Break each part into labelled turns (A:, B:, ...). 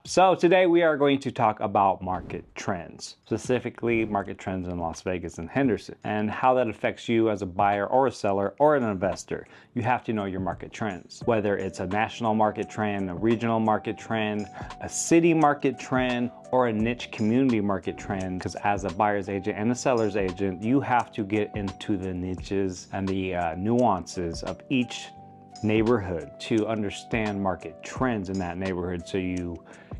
A: So today we are going to talk about market trends, specifically market trends in Las Vegas and Henderson, and how that affects you as a buyer or a seller or an investor. You have to know your market trends, whether it's a national market trend, a regional market trend, a city market trend, or a niche community market trend, because as a buyer's agent and a seller's agent, you have to get into the niches and the nuances of each neighborhood to understand market trends in that neighborhood so you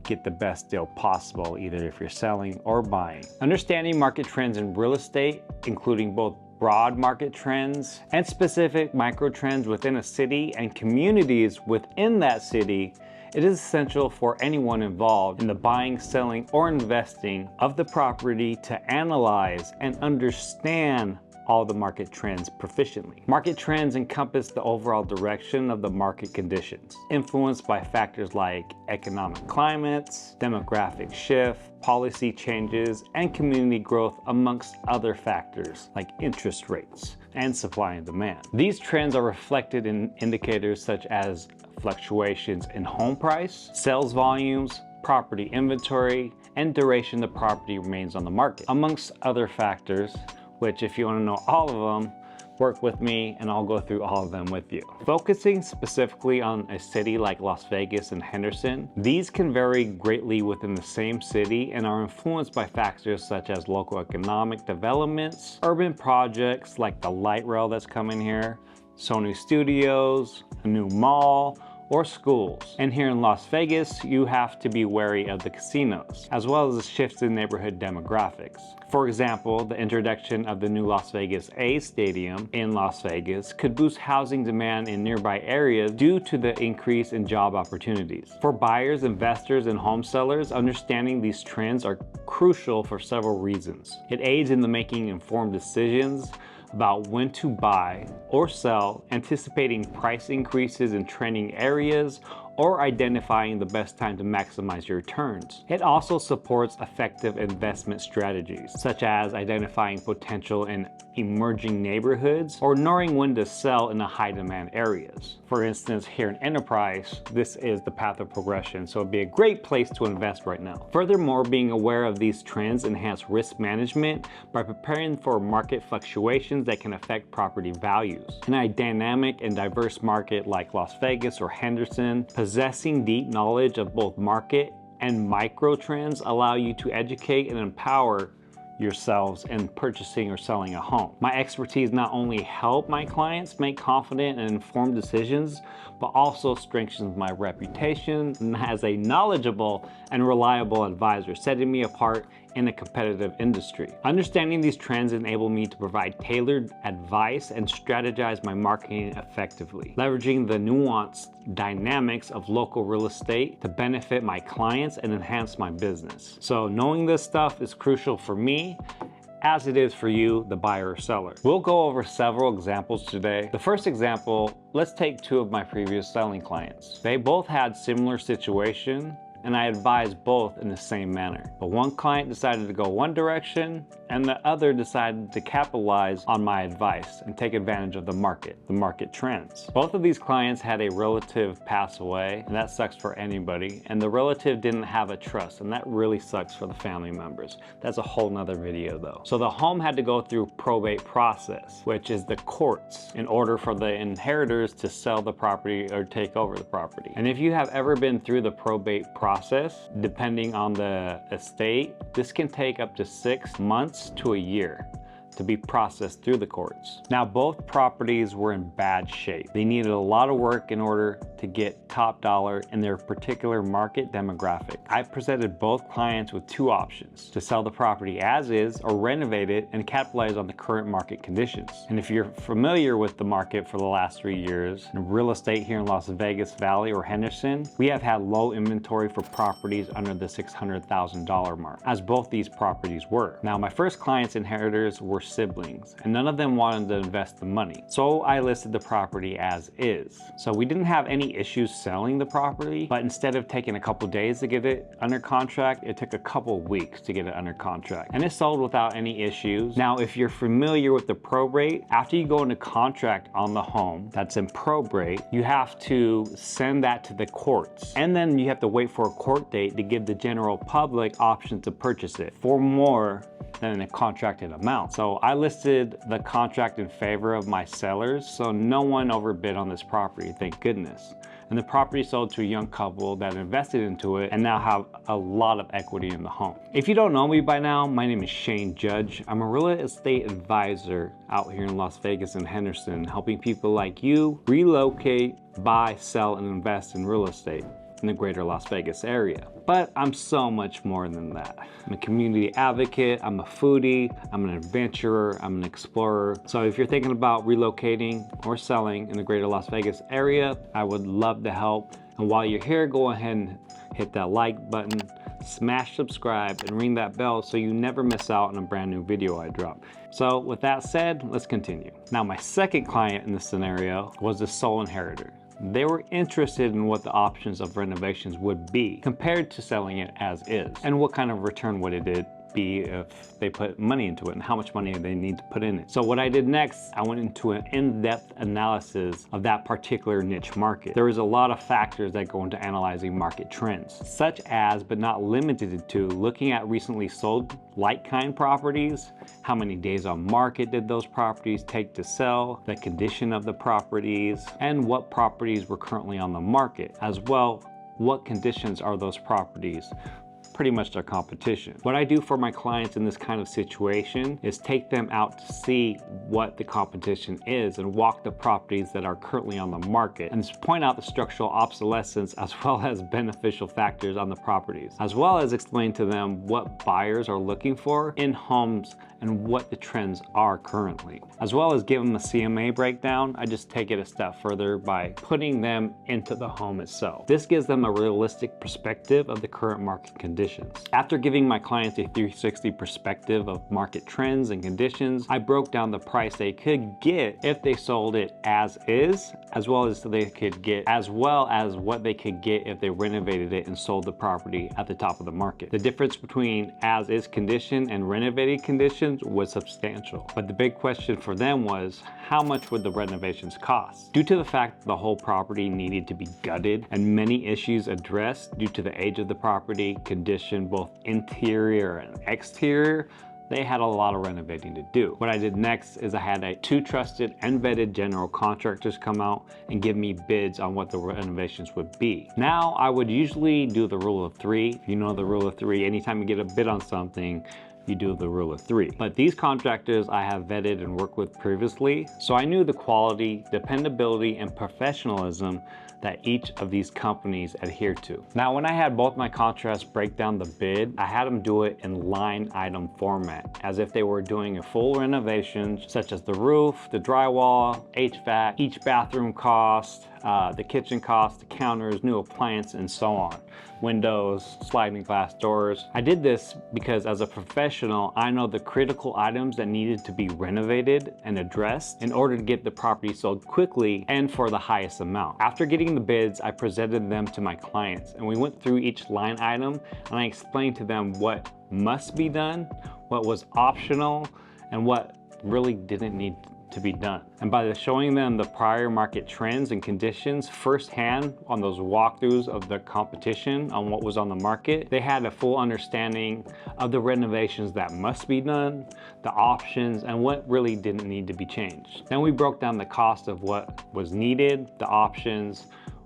A: get the best deal possible, either if you're selling or buying. Understanding market trends in real estate, including both broad market trends and specific micro trends within a city and communities within that city, it is essential for anyone involved in the buying, selling, or investing of the property to analyze and understand all the market trends proficiently. Market trends encompass the overall direction of the market conditions, influenced by factors like economic climates, demographic shift, policy changes, and community growth, amongst other factors like interest rates and supply and demand. These trends are reflected in indicators such as fluctuations in home price, sales volumes, property inventory, and duration the property remains on the market, amongst other factors, which if you want to know all of them, work with me and I'll go through all of them with you. Focusing specifically on a city like Las Vegas and Henderson, these can vary greatly within the same city and are influenced by factors such as local economic developments, urban projects like the light rail that's coming here, Sony Studios, a new mall, or schools. And here in Las Vegas, you have to be wary of the casinos, as well as the shifts in neighborhood demographics. For example, the introduction of the new Las Vegas A Stadium in Las Vegas could boost housing demand in nearby areas due to the increase in job opportunities. For buyers, investors, and home sellers, understanding these trends are crucial for several reasons. It aids in the making informed decisions about when to buy or sell, anticipating price increases in trending areas, or identifying the best time to maximize your returns. It also supports effective investment strategies, such as identifying potential in emerging neighborhoods or knowing when to sell in the high demand areas. For instance, here in Enterprise, this is the path of progression, so it'd be a great place to invest right now. Furthermore, being aware of these trends enhance risk management by preparing for market fluctuations that can affect property values. In a dynamic and diverse market like Las Vegas or Henderson, possessing deep knowledge of both market and micro trends allow you to educate and empower yourselves in purchasing or selling a home. My expertise not only help my clients make confident and informed decisions, but also strengthens my reputation as a knowledgeable and reliable advisor, setting me apart in a competitive industry. Understanding these trends enable me to provide tailored advice and strategize my marketing effectively, leveraging the nuanced dynamics of local real estate to benefit my clients and enhance my business. So knowing this stuff is crucial for me, as it is for you, the buyer or seller. We'll go over several examples today. The first example, let's take two of my previous selling clients. They both had similar situation, and I advised both in the same manner. But one client decided to go one direction, and the other decided to capitalize on my advice and take advantage of the market trends. Both of these clients had a relative pass away, and that sucks for anybody, and the relative didn't have a trust, and that really sucks for the family members. That's a whole nother video though. So the home had to go through probate process, which is the courts, in order for the inheritors to sell the property or take over the property. And if you have ever been through the probate process, depending on the estate, this can take up to 6 months to a year to be processed through the courts. Now, both properties were in bad shape. They needed a lot of work in order to get top dollar in their particular market demographic. I presented both clients with two options: to sell the property as is or renovate it and capitalize on the current market conditions. And if you're familiar with the market for the last 3 years in real estate here in Las Vegas Valley or Henderson, we have had low inventory for properties under the $600,000 mark, as both these properties were. Now, my first client's inheritors were were siblings, and none of them wanted to invest the money. So I listed the property as is. So we didn't have any issues selling the property, but instead of taking a couple days to get it under contract, it took a couple weeks to get it under contract. And it sold without any issues. Now, if you're familiar with the probate, after you go into contract on the home that's in probate, you have to send that to the courts. And then you have to wait for a court date to give the general public option to purchase it for more than a contracted amount. So I listed the contract in favor of my sellers, so no one overbid on this property, thank goodness. And the property sold to a young couple that invested into it and now have a lot of equity in the home. If you don't know me by now, my name is Shane Judge. I'm a real estate advisor out here in Las Vegas and Henderson, helping people like you relocate, buy, sell, and invest in real estate in the greater Las Vegas area. But I'm so much more than that. I'm a community advocate, I'm a foodie, I'm an adventurer, I'm an explorer. So if you're thinking about relocating or selling in the greater Las Vegas area, I would love to help. And while you're here, go ahead and hit that like button, smash subscribe, and ring that bell so you never miss out on a brand new video I drop. So with that said, let's continue. Now, my second client in this scenario was the sole inheritor. They were interested in what the options of renovations would be compared to selling it as is, and what kind of return would it be if they put money into it and how much money they need to put in it. So what I did next, I went into an in-depth analysis of that particular niche market. There is a lot of factors that go into analyzing market trends, such as, but not limited to, looking at recently sold like-kind properties, how many days on market did those properties take to sell, the condition of the properties, and what properties were currently on the market, as well, what conditions are those properties, pretty much their competition. What I do for my clients in this kind of situation is take them out to see what the competition is and walk the properties that are currently on the market and point out the structural obsolescence as well as beneficial factors on the properties, as well as explain to them what buyers are looking for in homes and what the trends are currently. As well as give them a CMA breakdown, I just take it a step further by putting them into the home itself. This gives them a realistic perspective of the current market conditions. After giving my clients a 360 perspective of market trends and conditions, I broke down the price they could get if they sold it as is, as well as what they could get if they renovated it and sold the property at the top of the market. The difference between as is condition and renovated condition was substantial. But the big question for them was, how much would the renovations cost? Due to the fact that the whole property needed to be gutted and many issues addressed due to the age of the property, condition, both interior and exterior, they had a lot of renovating to do. What I did next is I had two trusted and vetted general contractors come out and give me bids on what the renovations would be. Now, I would usually do the rule of three. If you know the rule of three, anytime you get a bid on something, you do the rule of three. But these contractors I have vetted and worked with previously, so I knew the quality, dependability, and professionalism that each of these companies adhere to. Now, when I had both my contractors break down the bid, I had them do it in line item format, as if they were doing a full renovation, such as the roof, the drywall, HVAC, each bathroom cost, the kitchen cost, the counters, new appliance, and so on. Windows, sliding glass doors. I did this because as a professional, I know the critical items that needed to be renovated and addressed in order to get the property sold quickly and for the highest amount. After getting the bids, I presented them to my clients and we went through each line item and I explained to them what must be done, what was optional, and what really didn't need to be done. And by showing them the prior market trends and conditions firsthand on those walkthroughs of the competition on what was on the market, they had a full understanding of the renovations that must be done, the options, and what really didn't need to be changed. Then we broke down the cost of what was needed, the options,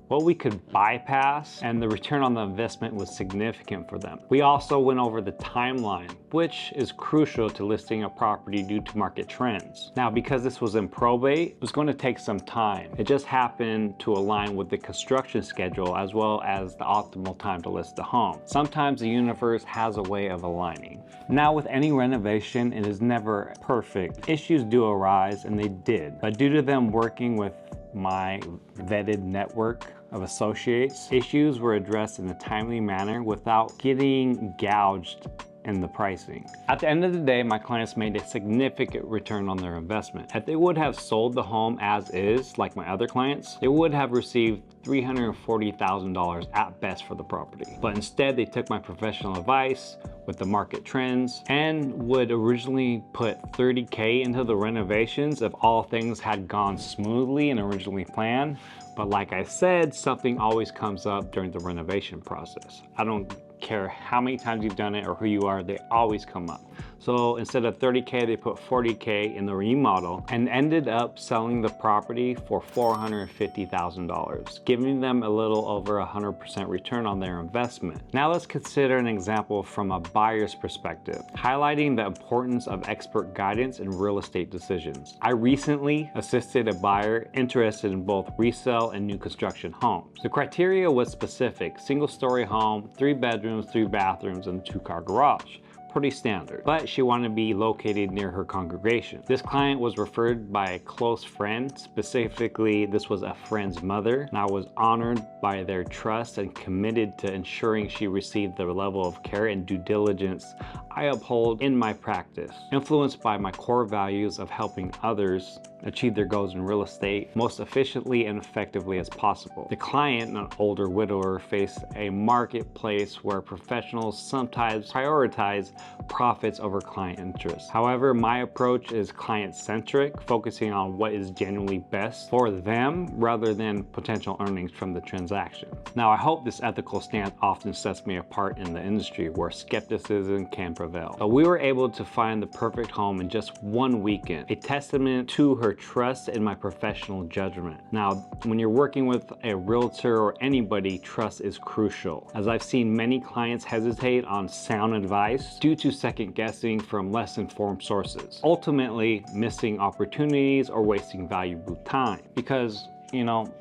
A: what we could bypass, and the return on the investment was significant for them. We also went over the timeline, which is crucial to listing a property due to market trends. Now, because this was in probate, it was going to take some time. It just happened to align with the construction schedule as well as the optimal time to list the home. Sometimes the universe has a way of aligning. Now, with any renovation, it is never perfect. Issues do arise, and they did. But due to them working with my vetted network of associates, issues were addressed in a timely manner without getting gouged in the pricing. At the end of the day, my clients made a significant return on their investment. If they would have sold the home as is, like my other clients, they would have received $340,000 at best for the property. But instead, they took my professional advice with the market trends and would originally put $30K into the renovations if all things had gone smoothly and originally planned. But like I said, something always comes up during the renovation process. I don't care how many times you've done it or who you are, they always come up. So instead of 30K, they put 40K in the remodel and ended up selling the property for $450,000, giving them a little over 100% return on their investment. Now let's consider an example from a buyer's perspective, highlighting the importance of expert guidance in real estate decisions. I recently assisted a buyer interested in both resale and new construction homes. The criteria was specific: single-story home, 3 bedrooms, 3 bathrooms, and a 2-car garage. Pretty standard, but she wanted to be located near her congregation. This client was referred by a close friend. Specifically, this was a friend's mother, and I was honored by their trust and committed to ensuring she received the level of care and due diligence I uphold in my practice. Influenced by my core values of helping others achieve their goals in real estate most efficiently and effectively as possible. The client, an older widower, faced a marketplace where professionals sometimes prioritize profits over client interests. However, my approach is client-centric, focusing on what is genuinely best for them rather than potential earnings from the transaction. Now, I hope this ethical stance often sets me apart in the industry where skepticism can prevail. But we were able to find the perfect home in just one weekend, a testament to her trust in my professional judgment. Now, when you're working with a realtor or anybody, trust is crucial, as I've seen many clients hesitate on sound advice due to second guessing from less informed sources, ultimately missing opportunities or wasting valuable time. Because, you know,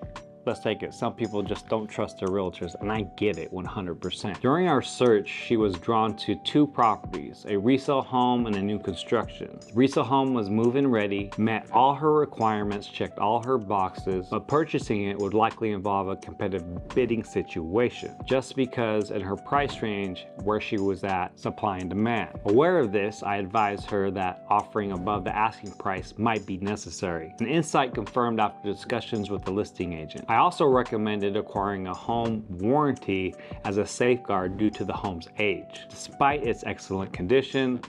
A: let's take it, some people just don't trust their realtors, and I get it 100%. During our search, she was drawn to 2 properties, a resale home and a new construction. The resale home was move-in ready, met all her requirements, checked all her boxes, but purchasing it would likely involve a competitive bidding situation, just because in her price range where she was at, supply and demand. Aware of this, I advised her that offering above the asking price might be necessary, an insight confirmed after discussions with the listing agent. I also recommended acquiring a home warranty as a safeguard due to the home's age. Despite its excellent condition,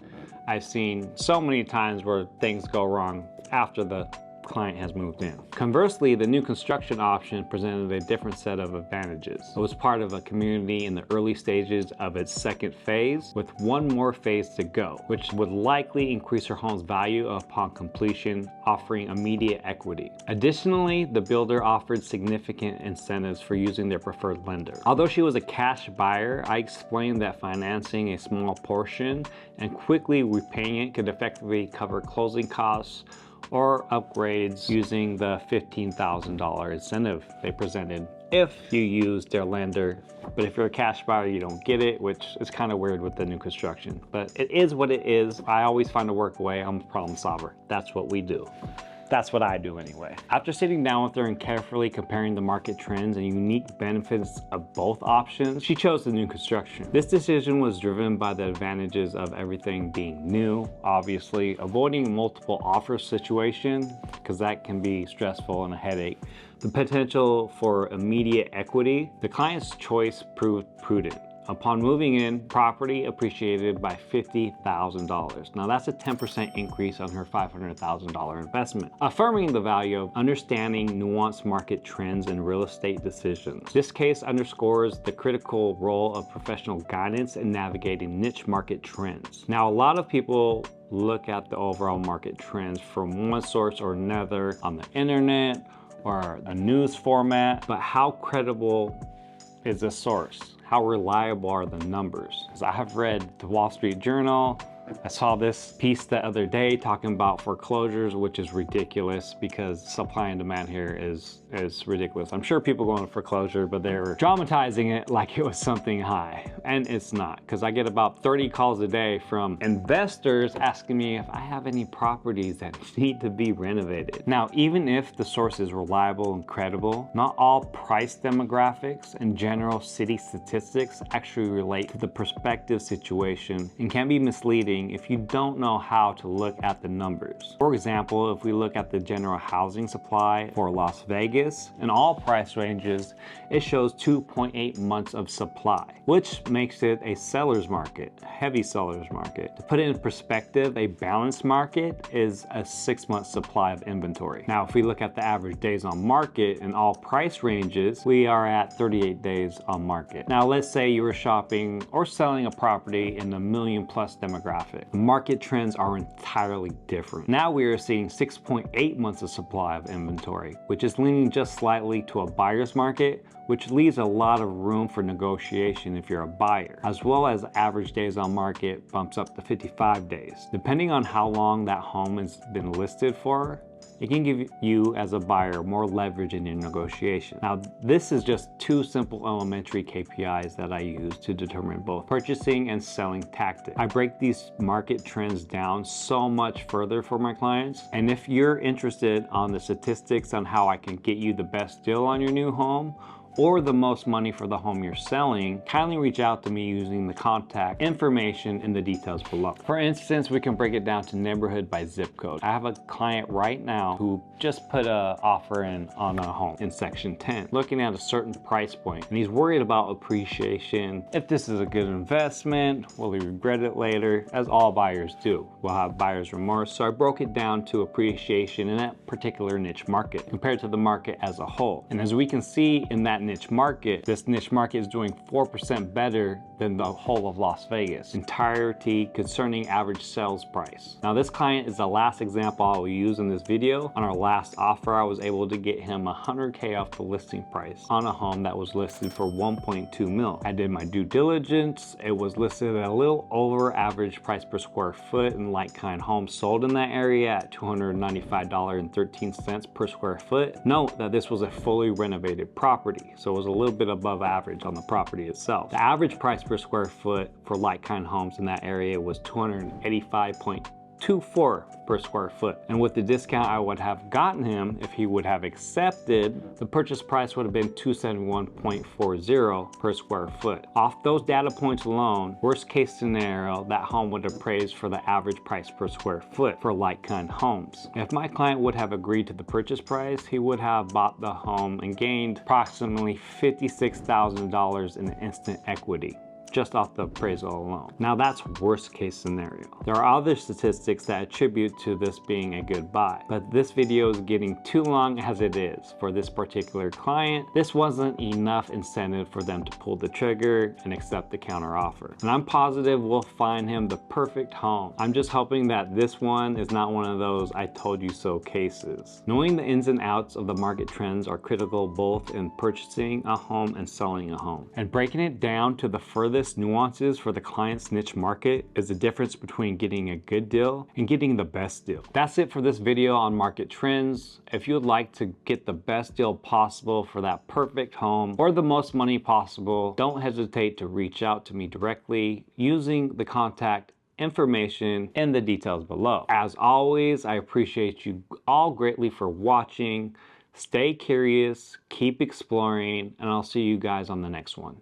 A: I've seen so many times where things go wrong after the client has moved in. Conversely, the new construction option presented a different set of advantages. It was part of a community in the early stages of its second phase, with one more phase to go, which would likely increase her home's value upon completion, offering immediate equity. Additionally, the builder offered significant incentives for using their preferred lender. Although she was a cash buyer, I explained that financing a small portion and quickly repaying it could effectively cover closing costs or upgrades using the $15,000 incentive they presented if you use their lender. But if you're a cash buyer, you don't get it, which is kind of weird with the new construction. But it is what it is. I always find a workaway. I'm a problem solver. That's what we do. That's what I do anyway. After sitting down with her and carefully comparing the market trends and unique benefits of both options, she chose the new construction. This decision was driven by the advantages of everything being new, obviously, avoiding multiple offer situation, because that can be stressful and a headache, the potential for immediate equity. The client's choice proved prudent. Upon moving in, property appreciated by $50,000. Now that's a 10% increase on her $500,000 investment, affirming the value of understanding nuanced market trends in real estate decisions. This case underscores the critical role of professional guidance in navigating niche market trends. Now, a lot of people look at the overall market trends from one source or another on the internet or a news format, but how credible is the source? How reliable are the numbers? Because I have read the Wall Street Journal, I saw this piece the other day talking about foreclosures, which is ridiculous because supply and demand here is ridiculous. I'm sure people go into foreclosure, but they're dramatizing it like it was something high, and it's not, because I get about 30 calls a day from investors asking me if I have any properties that need to be renovated. Now, even if the source is reliable and credible, not all price demographics and general city statistics actually relate to the prospective situation and can be misleading if you don't know how to look at the numbers. For example, if we look at the general housing supply for Las Vegas, in all price ranges, it shows 2.8 months of supply, which makes it a seller's market, heavy seller's market. To put it in perspective, a balanced market is a 6-month supply of inventory. Now, if we look at the average days on market in all price ranges, we are at 38 days on market. Now, let's say you were shopping or selling a property in the million plus demographic. The market trends are entirely different. Now we are seeing 6.8 months of supply of inventory, which is leaning just slightly to a buyer's market, which leaves a lot of room for negotiation if you're a buyer, as well as average days on market bumps up to 55 days. Depending on how long that home has been listed for, it can give you as a buyer more leverage in your negotiation. Now, this is just two simple elementary KPIs that I use to determine both purchasing and selling tactics. I break these market trends down so much further for my clients. And if you're interested on the statistics on how I can get you the best deal on your new home, or the most money for the home you're selling, kindly reach out to me using the contact information in the details below. For instance, we can break it down to neighborhood by zip code. I have a client right now who just put an offer in on a home in section 10, looking at a certain price point, and he's worried about appreciation. If this is a good investment, will he regret it later? As all buyers do. We'll have buyer's remorse. So I broke it down to appreciation in that particular niche market compared to the market as a whole. And as we can see in that niche market, this niche market is doing 4% better than the whole of Las Vegas entirety concerning average sales price. Now, this client is the last example I will use in this video. On our last offer, I was able to get him 100K off the listing price on a home that was listed for 1.2 mil. I did my due diligence. It was listed at a little over average price per square foot, and like-kind homes sold in that area at $295.13 per square foot. Note that this was a fully renovated property, so it was a little bit above average on the property itself. The average price per square foot for like-kind homes in that area was $285.24 per square foot. And with the discount I would have gotten him if he would have accepted, the purchase price would have been $271.40 per square foot. Off those data points alone, worst case scenario, that home would appraise for the average price per square foot for like-kind homes. If my client would have agreed to the purchase price, he would have bought the home and gained approximately $56,000 in instant equity, just off the appraisal alone. Now, that's worst case scenario. There are other statistics that attribute to this being a good buy, but this video is getting too long as it is. For this particular client, this wasn't enough incentive for them to pull the trigger and accept the counter offer. And I'm positive we'll find him the perfect home. I'm just hoping that this one is not one of those I told you so cases. Knowing the ins and outs of the market trends are critical both in purchasing a home and selling a home. And breaking it down to the furthest nuances for the client's niche market is the difference between getting a good deal and getting the best deal. That's it for this video on market trends. If you would like to get the best deal possible for that perfect home or the most money possible, don't hesitate to reach out to me directly using the contact information in the details below. As always, I appreciate you all greatly for watching. Stay curious, keep exploring, and I'll see you guys on the next one.